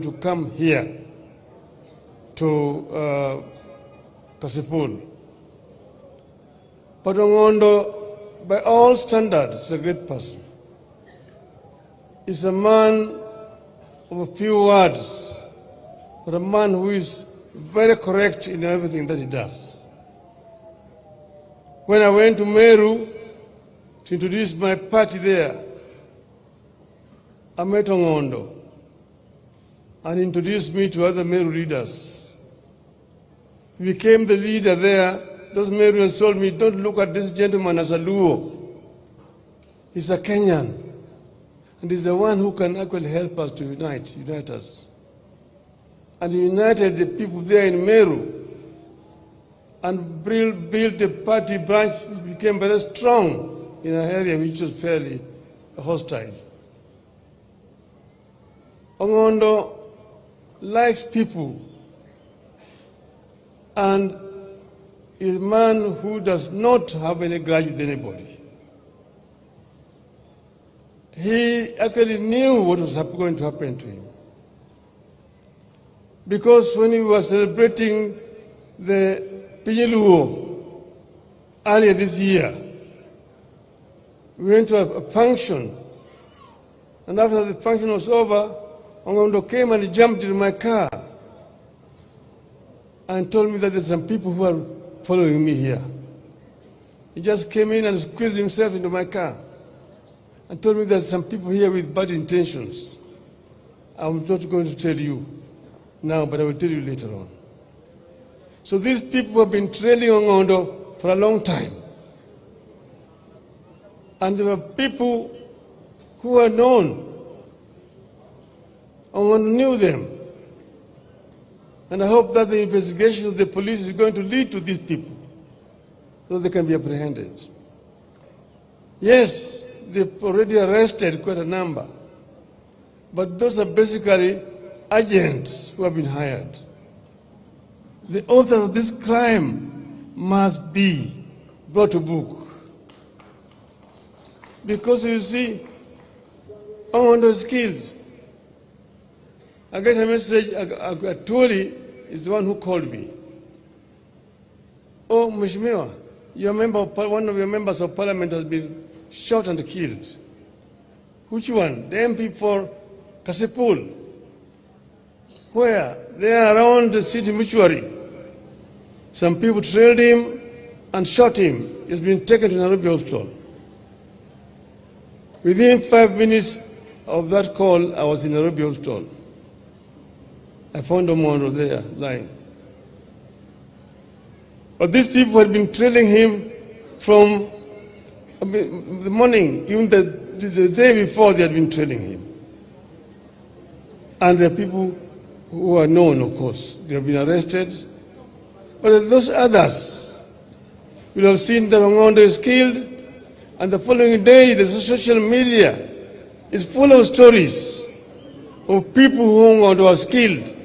to come here to Kasipul. But Ongondo, by all standards, is a great person. He's a man of a few words, but a man who is very correct in everything that he does. When I went to Meru to introduce my party there, I met Ongondo and introduced me to other Meru leaders. He became the leader there. Those Meruans told me, don't look at this gentleman as a Luo. He's a Kenyan. And he's the one who can actually help us to unite us. And he united the people there in Meru and built a party branch which became very strong in an area which was fairly hostile. Ongondo likes people and is a man who does not have any grudge with anybody. He actually knew what was going to happen to him. Because when he was celebrating the Pinyeluo earlier this year, we went to a function, and after the function was over, Ongondo came and he jumped into my car and told me that there's some people who are following me here. He just came in and squeezed himself into my car and told me there's some people here with bad intentions. I'm not going to tell you now, but I will tell you later on. So these people have been trailing Ongondo for a long time. And there were people who are known. Ongondo knew them. And I hope that the investigation of the police is going to lead to these people so they can be apprehended. Yes, they've already arrested quite a number, but those are basically agents who have been hired. The authors of this crime must be brought to book. Because you see, Ongondo is killed. I get a message, Atuli is the one who called me. Oh, Mheshimiwa, one of your members of parliament has been shot and killed. Which one? The MP for Kasipul. Where? They are around the city mortuary. Some people trailed him and shot him. He's been taken to Nairobi hospital. Within 5 minutes of that call, I was in Nairobi hospital. I found Ongondo there lying. But these people had been trailing him from the morning, even the day before they had been trailing him. And the people who are known, of course, they have been arrested. But those others will have seen that Ongondo is killed, and the following day the social media is full of stories of people who Ongondo was killed.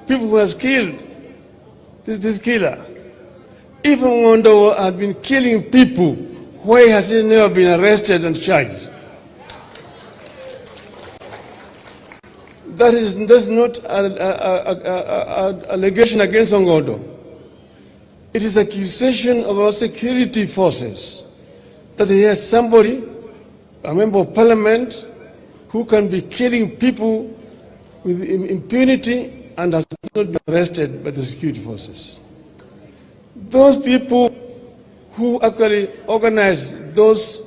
People who has killed this killer. If Ongondo had been killing people, why has he never been arrested and charged? That's not an allegation against Ongondo. It is accusation of our security forces that he has somebody, a member of parliament, who can be killing people with impunity and has not been arrested by the security forces. Those people who actually organize those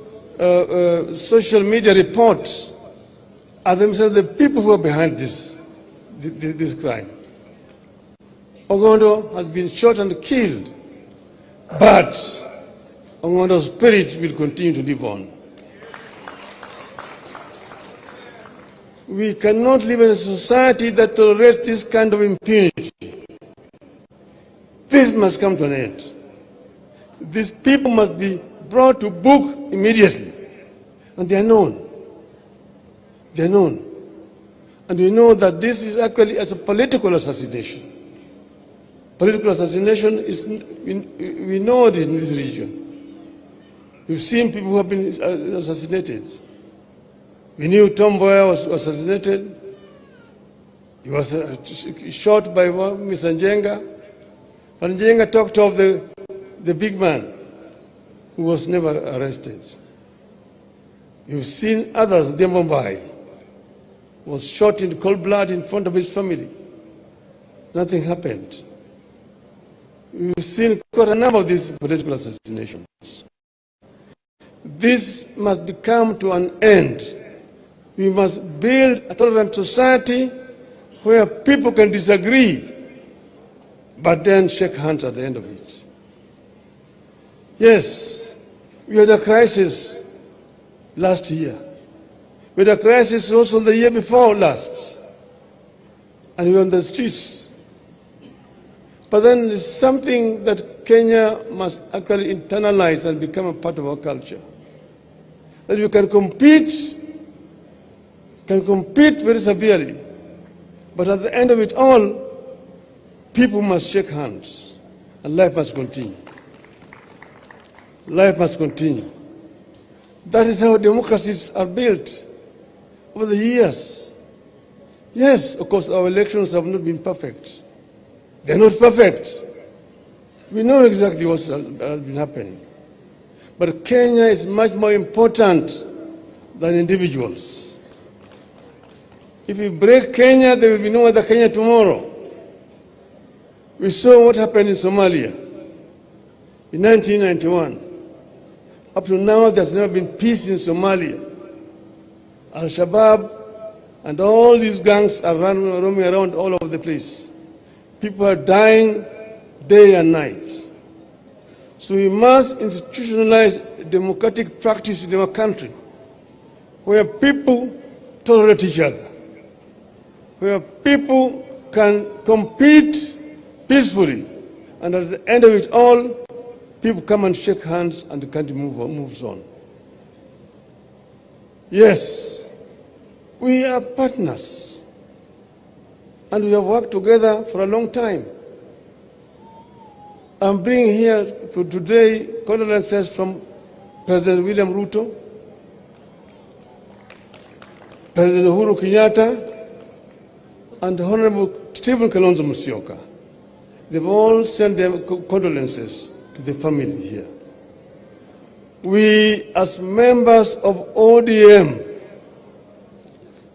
social media reports are themselves the people who are behind this crime. Ongondo has been shot and killed, but Ongondo's spirit will continue to live on. We cannot live in a society that tolerates this kind of impunity. This must come to an end. These people must be brought to book immediately. And they are known. They are known. And we know that this is actually as a political assassination. Political assassination is, we know it in this region. We've seen people who have been assassinated. We knew Tom Mboya was assassinated. He was shot by Mr. Njenga. And Njenga talked of the big man who was never arrested. You've seen others, Mumbai was shot in cold blood in front of his family. Nothing happened. We've seen quite a number of these political assassinations. This must come to an end. We must build a tolerant society where people can disagree, but then shake hands at the end of it. Yes, we had a crisis last year. We had a crisis also the year before last. And we were on the streets. But then it's something that Kenya must actually internalize and become a part of our culture. That we can compete very severely. But at the end of it all, people must shake hands and life must continue. Life must continue. That is how democracies are built over the years. Yes, of course, our elections have not been perfect. They're not perfect. We know exactly what has been happening. But Kenya is much more important than individuals. If we break Kenya, there will be no other Kenya tomorrow. We saw what happened in Somalia in 1991. Up to now, there's never been peace in Somalia. Al-Shabaab and all these gangs are roaming around all over the place. People are dying day and night. So we must institutionalize democratic practice in our country, where people tolerate each other, where people can compete peacefully, and at the end of it all, people come and shake hands and the country moves on. Yes, we are partners, and we have worked together for a long time. I'm bringing here today condolences from President William Ruto, President Uhuru Kenyatta, and Honorable Stephen Kalonzo Musyoka. They've all sent their condolences to the family here. We, as members of ODM,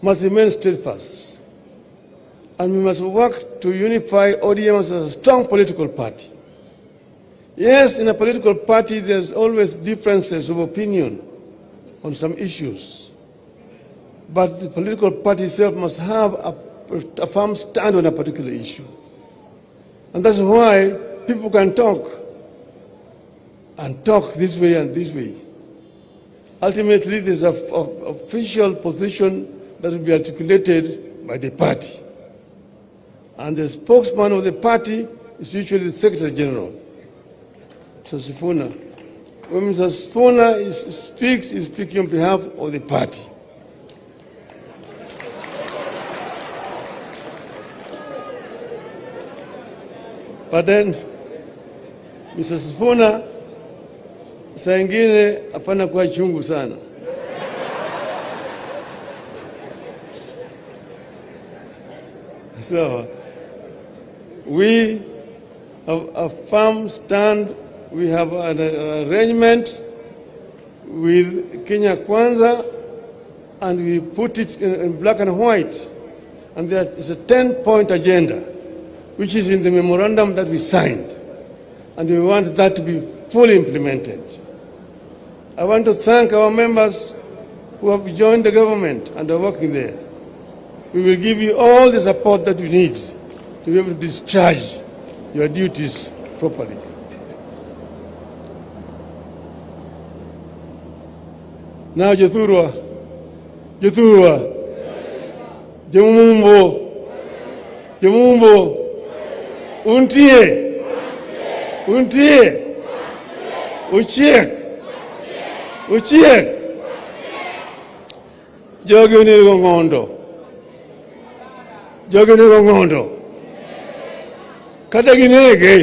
must remain steadfast, and we must work to unify ODM as a strong political party. Yes, in a political party, there's always differences of opinion on some issues, but the political party itself must have a firm stand on a particular issue. And that's why people can talk, and talk this way and this way. Ultimately, there's an official position that will be articulated by the party. And the spokesman of the party is usually the Secretary General. So Sifuna, when Mr. Sifuna speaks, he's speaking on behalf of the party. But then, Mr. Sifuna, saa ingine hapana kuwa chungu sana. So, we have a firm stand. We have an arrangement with Kenya Kwanza, and we put it in black and white. And there is a 10-point agenda, which is in the memorandum that we signed. And we want that to be fully implemented. I want to thank our members who have joined the government and are working there. We will give you all the support that you need to be able to discharge your duties properly. Now, Jethurwa, Jemumbo, Untie, Uchiek, Jogi Ongondo, Kata ginege,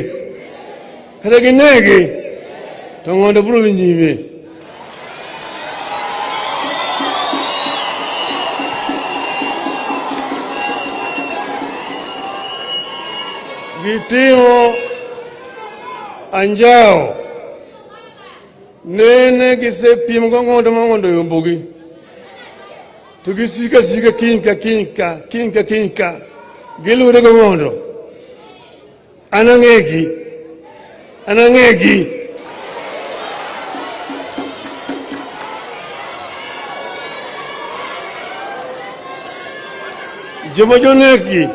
Tongondo buru nyime. gitimo anjao nene gisepimo Ongondo Ongondo yombogi to gisika kinka gilure Ongondo anangegi Jomojoneki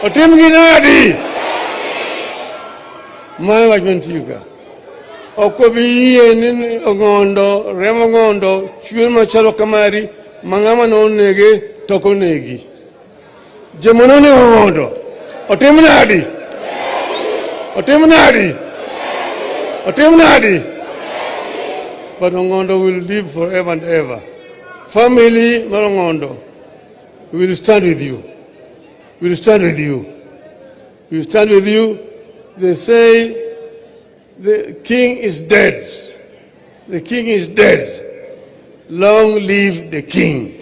otimgi nadi mae wach mantie ka ok wabi yie ni Ongondo remo Ongondo chwer machalo kamari mang'ama nonege tokonegi jomonone Ongondo otim nadi but Ongondo will live forever and ever. Family Ongondo, we will stand with you. We will stand with you. They say the king is dead. Long live the king.